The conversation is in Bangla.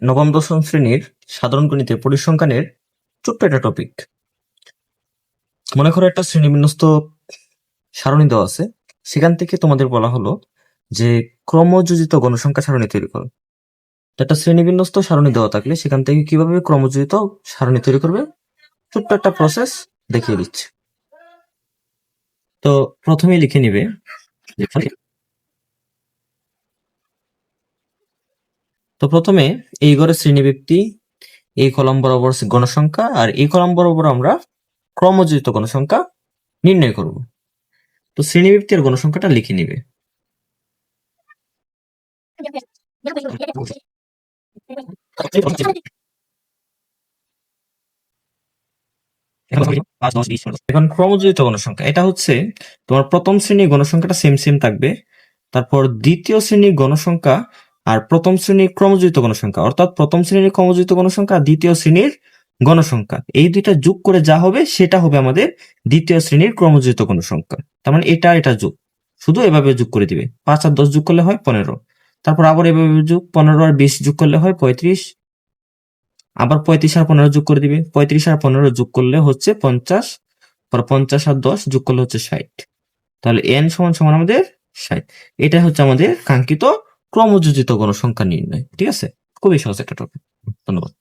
নবম দশম শ্রেণীর সাধারণ গণিতের পরিসংখ্যানের ছোট্ট একটা টপিক। মনে করো একটা শ্রেণীবিন্যস্ত সারণী দেওয়া আছে, সেখান থেকে তোমাদের বলা হলো যে ক্রমযোজিত গণসংখ্যা সারণী তৈরি করো। একটা শ্রেণীবিন্যস্ত সারণী দেওয়া থাকলে সেখান থেকে কিভাবে ক্রমযোজিত সারণী তৈরি করবে ছোট্ট একটা প্রসেস দেখিয়ে দিচ্ছে। তো প্রথমে লিখে নিবে তো প্রথমে এই ঘরে শ্রেণীব্যক্তি, এই কলাম বরাবর গণসংখ্যা, আর এই কলাম বরাবর আমরা ক্রমযোজিত গণসংখ্যা নির্ণয় করব। তো শ্রেণীব্যক্তি আর গণসংখ্যাটা লিখে নিবে। এখন ক্রমযোজিত গণসংখ্যা, এটা হচ্ছে তোমার প্রথম শ্রেণীর গণসংখ্যাটা সেম সেম থাকবে, তারপর দ্বিতীয় শ্রেণীর গণসংখ্যা আর প্রথম শ্রেণীর ক্রমযোজিত গণসংখ্যা, অর্থাৎ প্রথম শ্রেণীর ক্রমযোজিত গণসংখ্যা আর দ্বিতীয় শ্রেণীর গণসংখ্যা, এই দুইটা যোগ করে যা হবে সেটা হবে আমাদের দ্বিতীয় শ্রেণীর ক্রমযোজিত গণসংখ্যা। তার মানে এটা যোগ, শুধু এভাবে যোগ করে দিবে। 5 আর 10 যোগ করলে হয় 15, তারপর আবার এভাবে যোগ, 15 আর 20 যোগ করলে হয় 35, আবার 35 আর 15 যোগ করে দিবে, 35 আর 15 যোগ করলে হচ্ছে 50, পর 50 আর 10 যোগ করলে হচ্ছে 60। তাহলে n সমান সমান আমাদের 60। এটা হচ্ছে আমাদের কাঙ্ক্ষিত ক্রমযোজিত গণসংখ্যা নির্ণয়। ঠিক আছে, খুবই সহজ একটা টপিক। ধন্যবাদ।